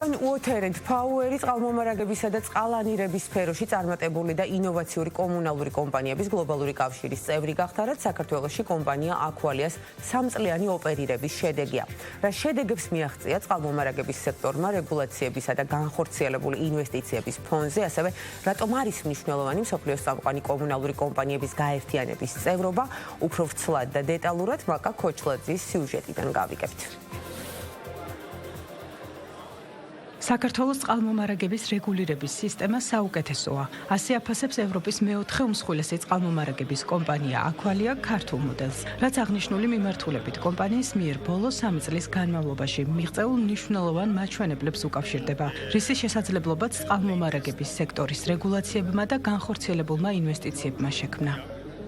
Water Power წყალმომარაგებისა და წყალანირების სფეროში წარმატებული და ინოვაციური კომუნალური კომპანიების გლობალური კავშირის წევრი გახდა, რაც საქართველოში კომპანია Aqualia's სამწლიანი ოპერირების შედეგია. რა შედეგებს მიაღწია წყალმომარაგების სექტორმა რეგულაციებისა და განხორციელებული ინვესტიციების ფონზე, ასევე რატომ არის მნიშვნელოვანი მსოფლიოს წამყვანი კომუნალური კომპანიების გაერთიანების წევრობა, უფრო ვრცლად და დეტალურად მაკა ქოჩლაძის სიუჟეტიდან გავიგებთ. საქართველოს წყალმომარაგების რეგულირების სისტემა საუკეთესოა. ასე აფასებს ევროპის მეოთხე უმსხვილესი წყალმომარაგების კომპანია Aqualia ქართულ მოდელს, რაც აღნიშნული მიმართულებით კომპანიის მიერ ბოლო 3 წლის განმავლობაში მიღწეულ მნიშვნელოვან მაჩვენებლებს უკავშირდება, რისი შესაძლებლობაც წყალმომარაგების სექტორის რეგულაციებმა და განხორციელებულმა ინვესტიციებმა შექმნა.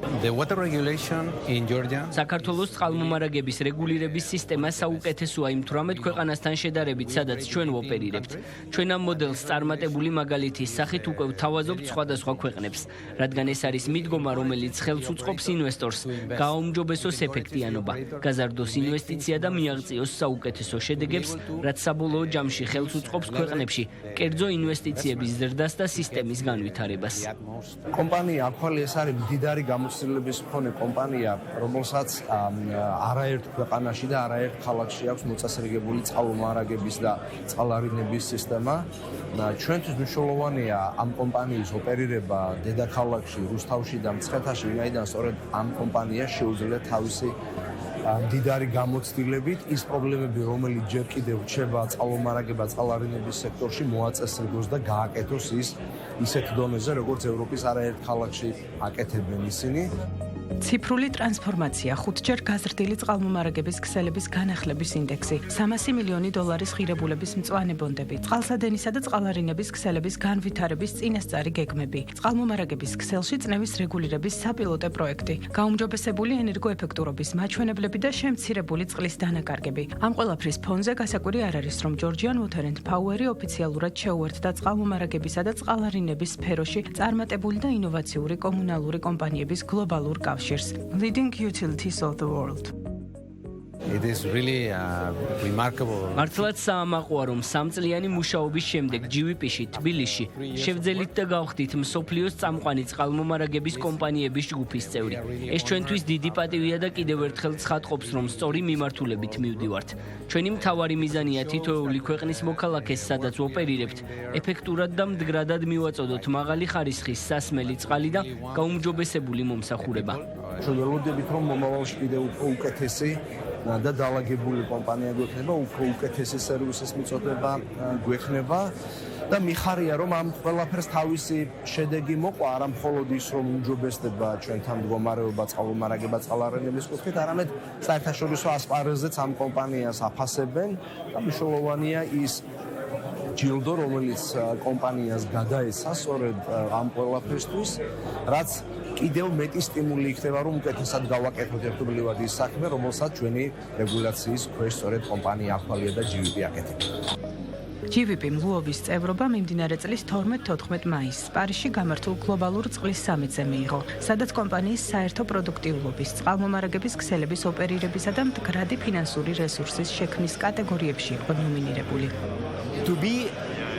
საქართველოს წყალმომარაგების რეგულირების სისტემა საუკეთესოა იმ 18 ქვეყანასთან შედარებით, სადაც ჩვენ ვოპერირებთ. ჩვენ ამ მოდელს წარმატებული მაგალითის სახით უკვე ვთავაზობთ სხვადასხვა ქვეყნებს, რადგან ეს არის მიდგომა, რომელიც ხელს უწყობს ინვესტორს, გააუმჯობესოს ეფექტიანობა, გაზარდოს ინვესტიცია და მიაღწიოს საუკეთესო შედეგებს, რაც საბოლოო ჯამში ხელს უწყობს ქვეყნებში კერძო ინვესტიციების ზრდას და სისტემის განვითარებას. კომპანია Aqualia არის მდიდარი გამოცდილების მქონე კომპანია, რომელსაც არაერთ ქვეყანაში და არაერთ ქალაქში აქვს მოწესრიგებული წყალმომარაგების და წყალარინების სისტემა. ჩვენთვის მნიშვნელოვანია ამ კომპანიის ოპერირება დედაქალაქში, რუსთავში და მცხეთაში, ვინაიდან სწორედ ამ კომპანიას შეუძლია თავისი მდიდარი გამოცდილებით ის პრობლემები, რომელიც ჯერ კიდევ რჩება წყალმომარაგება წყალარინების სექტორში, მოაწესრიგოს და გააკეთოს ისეთ დონეზე, როგორც ევროპის არაერთ ქალაქში აკეთებენ ისინი. ციფრული ტრანსფორმაცია, 5-ჯერ გაზრდილი წყალმომარაგების ქსელების განახლების ინდექსი, 300 მილიონი დოლარის ღირებულების მწვანე ბონდები, წყალსადენისა და წყალარინების ქსელების განვითარების წინასწარი გეგმები, წყალმომარაგების ქსელში წნევის რეგულირების საპილოტო პროექტი, გაუმჯობესებული ენერგოეფექტურობის მაჩვენებლები და შემცირებული წყლის დანაკარგები. ამ ყველაფრის ფონზე გასაკვირი არ არის, რომ Georgian Water Power ოფიციალურად შეუერთდა წყალმომარაგებისა და წყალარინების სფეროში წარმატებული და ინოვაციური კომუნალური კომპანიების გლობალურ კავშირს. Leading utilities of the world. It is really remarkable. მართლაც საამაყოა, რომ 3 წლიანი მუშაობის შემდეგ GVP-ში, თბილისში შევძელით და გავხდით მსოფლიოს წამყვანი წყალმომარაგების კომპანიების ჯგუფის წევრი. ეს ჩვენთვის დიდი პატივია და კიდევ ერთხელ ცხადყოფს, რომ სწორი მიმართულებით მივდივართ. ჩვენი მთავარი მიზანია თითოეული ქვეყნის მოქალაქეს, სადაც ვოპერირებთ, ეფექტურად და მდგრადად მივაწოდოთ მაღალი ხარისხის სასმელი წყალი და გაუმჯობესებული მომსახურება. ჩვენ ველოდებით, რომ მომავალში კიდევ უფრო უკეთესი და დაალაგებული კომპანია გვექნება, უფრო უკეთესი სერვისის მიწოდება გვექნება და მიხარია, რომ ამ ყველაფერს თავისი შედეგი მოყვა, არა მხოლოდ ის, რომ უმჯობესდება ჩვენთან მდგომარეობა წყალმომარაგება წყალარინების კუთხით, არამედ საერთაშორისო ასპარეზზეც ამ კომპანიას აფასებენ და მნიშვნელოვანია ის ჯილდო, რომელიც კომპანიას გადაეცა სწორედ ამ ყველაფერთვის, რაც კიდევ მეტი სტიმული იქნება, რომ უკეთესად გავაკეთოთ ერთობლივად ის საქმე, რომელსაც ჩვენი რეგულაციის ქვეშ სწორედ კომპანია Aqualia და GVP აკეთებენ. GVP მლუობის წევრობა მიმდინარე წლის 12-14 მაისს პარიზში გამართულ გლობალურ წყლის სამიტზე მიიღო, სადაც კომპანიის საერთო პროდუქტიულობის, წყალმომარაგების ქსელების ოპერირებისა და მდგრადი ფინანსური რესურსის შექმნის კატეგორიებში იყო ნომინირებული. To be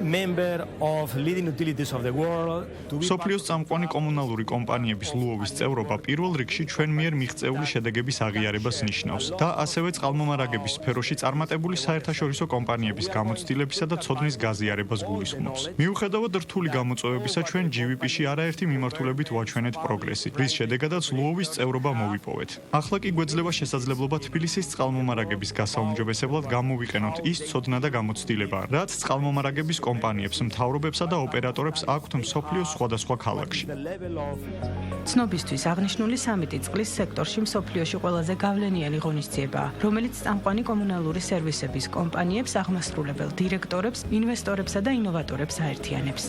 member of leading utilities of the world. სოფლიოს წამყვანი კომუნალური კომპანიების ლუობის წევრობა პირველ რიგში ჩვენ მიერ მიღწეული შედეგების აღიარებას ნიშნავს და ასევე წყალმომარაგების სფეროში წარმატებული საერთაშორისო კომპანიების გამოცდილებისა და ცოდნის გაზიარებას გულისხმობს. მიუხედავად რთული გამოწვევებისა, ჩვენ GVP-ში არაერთი მიმართულებით ვაჩვენეთ პროგრესი, რის შედეგადაც ლუობის წევრობა მოვიპოვეთ. ახლა კი გვეძლება შესაძლებლობა თბილისის წყალმომარაგების გასაუმჯობესებლად გამოვიყენოთ ის ცოდნა და გამოცდილება, რაც წყალმომარაგების კომპანიებს, მთავრობებსა და ოპერატორებს აქვთ მსოფლიოს სხვადასხვა ქალაქში. ცნობისთვის აღნიშნული სამიტი წყლის სექტორში მსოფლიოში ყველაზე გავლენიანი ღონისძიებაა, რომელიც წამყვანი კომუნალური სერვისების კომპანიებს, აღმასრულებელ დირექტორებს, ინვესტორებსა და ინოვატორებს აერთიანებს.